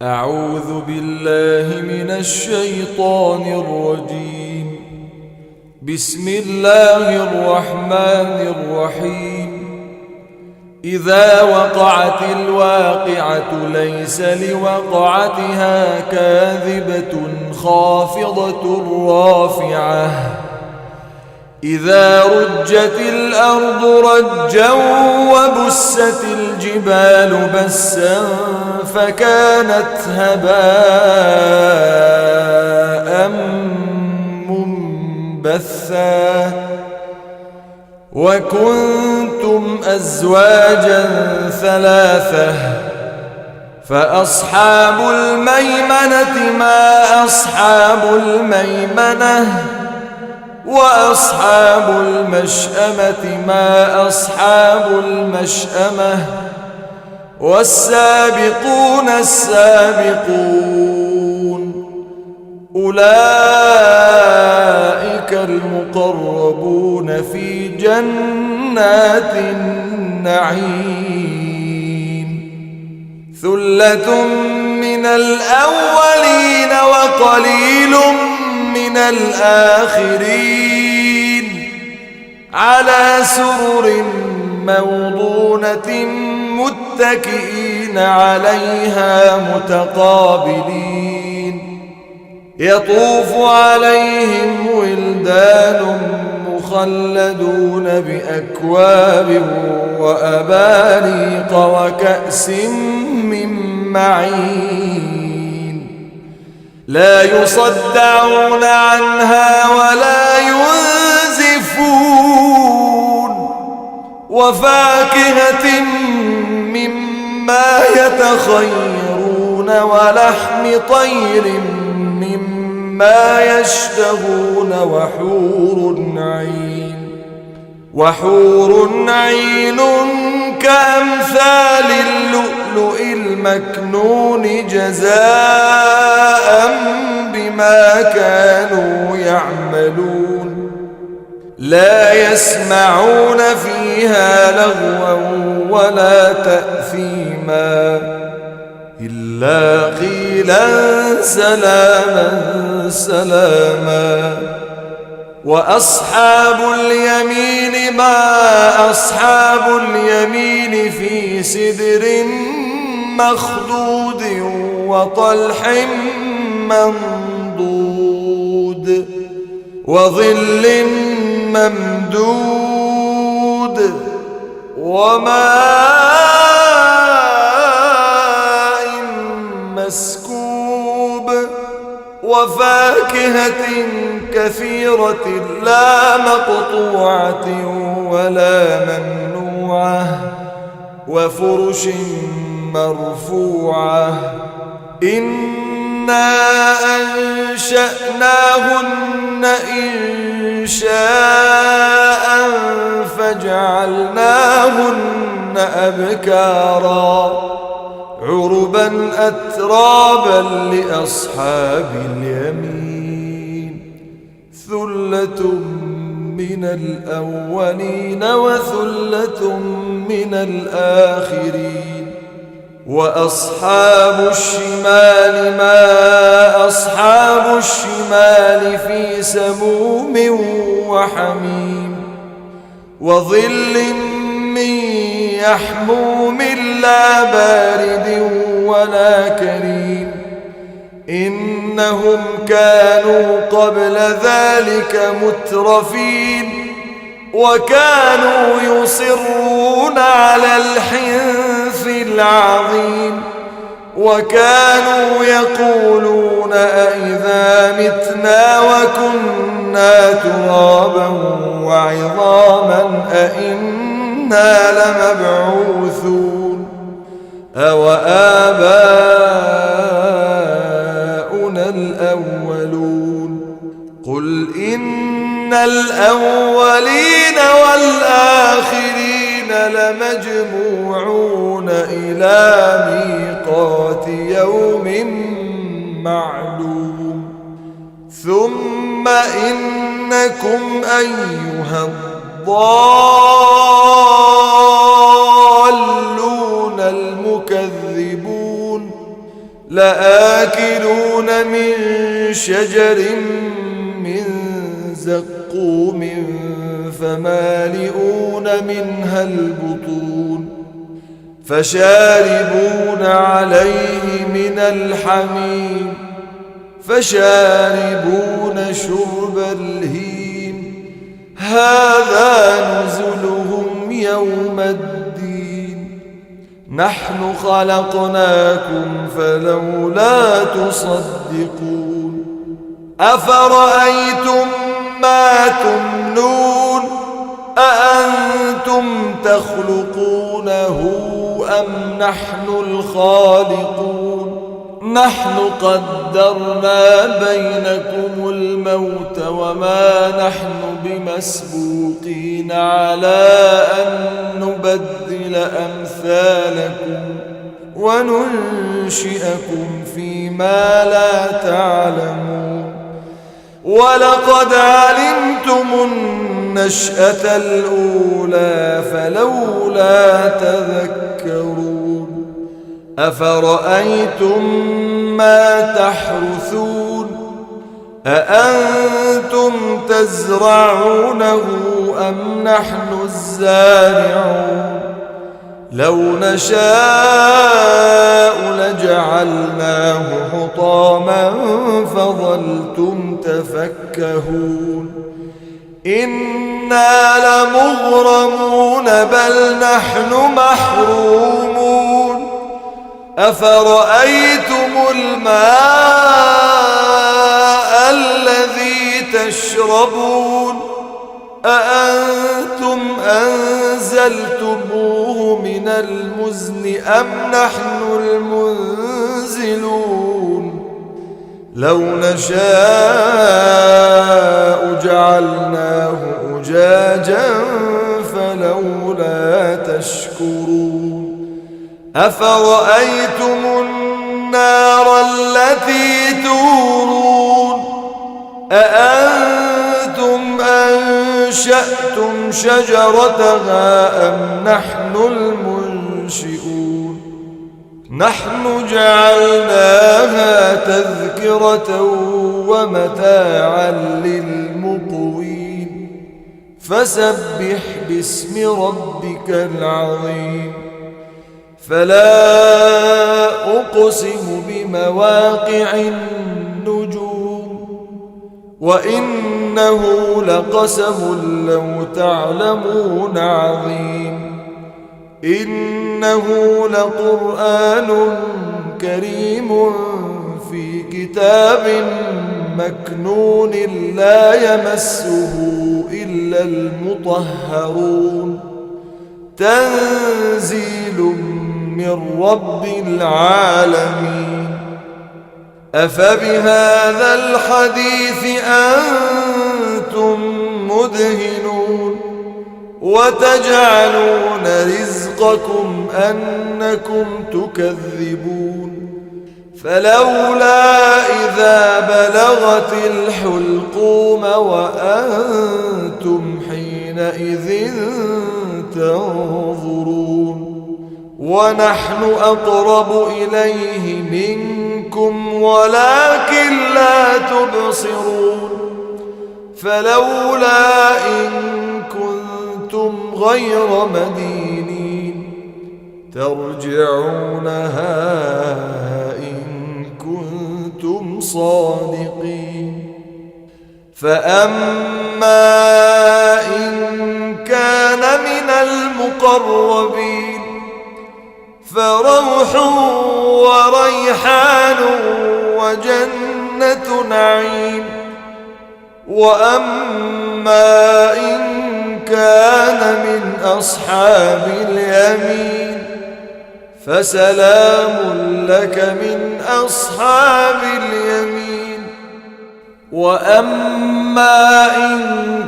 أعوذ بالله من الشيطان الرجيم. بسم الله الرحمن الرحيم. إذا وقعت الواقعة ليس لوقعتها كاذبة خافضة رافعة إذا رجت الأرض رجا وبست الجبال بسا فكانت هباء منبثا وكنتم أزواجا ثلاثة فأصحاب الميمنة ما أصحاب الميمنة وأصحاب المشأمة ما أصحاب المشأمة والسابقون السابقون أولئك المقربون في جنات النعيم ثلة من الأولين وقليل من الآخرين على سرر موضونة متكئين عليها متقابلين يطوف عليهم ولدان مخلدون بأكواب وأباريق وكأس من معين لا يصدعون عنها ولا ينزفون وفاكهة مما يتخيرون ولحم طير مما يشتهون وحور عين كأمثال اللؤلؤ المكنون جزاء بما كانوا يعملون لا يسمعون فيها لغوا ولا تأثيما إلا قيلا سلاما سلاما وأصحاب اليمين ما أصحاب اليمين في سدر مخضود وطلح منضود وظل ممدود وماء مسكوب وفاكهة كثيرة لا مقطوعة ولا ممنوعة وفرش مرفوعة إنا أنشأناهن إنشاء فجعلناهن أبكارا عربا أترابا لأصحاب اليمين ثلة من الأولين وثلة من الآخرين وأصحاب الشمال ما أصحاب الشمال في سموم وحميم وظل من يحموم لا بارد ولا كريم إنهم كانوا قبل ذلك مترفين وكانوا يصرون على الحنث العظيم وكانوا يقولون أئذا متنا وكنا ترابا وعظاما أئنا لمبعوثون أوآباؤنا الأولون قل إن الأولين والآخرين لمجموعون إلى ميقات يوم معلوم ثم إنكم أيها الضالون المكذبون لآكلون من شجر من زقوم فمالئون منها البطون فشاربون عليه من الحميم فشاربون شرب الهيم هذا نزلهم يوم الدين نحن خلقناكم فلولا تصدقون أفرأيتم ما تمنون أأنتم تخلقونه أم نحن الخالقون نحن قدرنا بينكم الموت وما نحن بمسبوقين على أن نبدل أمثالكم وننشئكم فيما لا تعلمون ولقد علمتم النشأة الأولى فلولا تذكرون أفرأيتم ما تحرثون أأنتم تزرعونه أم نحن الزارعون لو نشاء لجعلناه حطاما فظلتم تفكهون إنا لمغرمون بل نحن محرومون أفرأيتم الماء الذي تشربون أأنتم أنزلتموه من المزن أم نحن المنزلون لو نشاء جعلناه أجاجا فلولا تشكرون أفرأيتم النار التي تورون أأنتم أنشأتم شجرتها أم نحن المنشئون نحن جعلناها تذكرة ومتاعا للمقوين فسبح باسم ربك العظيم فلا أقسم بمواقع النجوم وإنه لقسم لو تعلمون عظيم إنه لقرآن كريم في كتاب مكنون لا يمسه إلا المطهرون تنزيل من رب العالمين أفبهذا الحديث أنتم مدهنون وتجعلون رزقكم أنكم تكذبون فلولا إذا بلغت الحلقوم وأنتم حينئذ تنظرون ونحن أقرب إليه منكم ولكن لا تبصرون فلولا إن كنتم غير مدينين ترجعونها إن كنتم صادقين فأما إن كان من المقربين فروح وريحان وجنة نعيم وأما إن كان من أصحاب اليمين فسلام لك من أصحاب اليمين وأما إن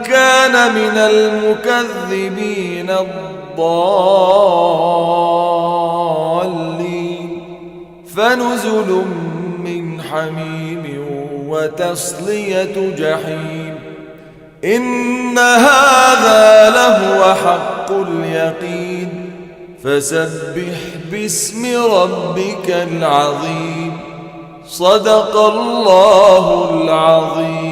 كان من المكذبين الضالين فنزل من حميم وتصلية جحيم إن هذا لهو حق اليقين فسبح باسم ربك العظيم صدق الله العظيم.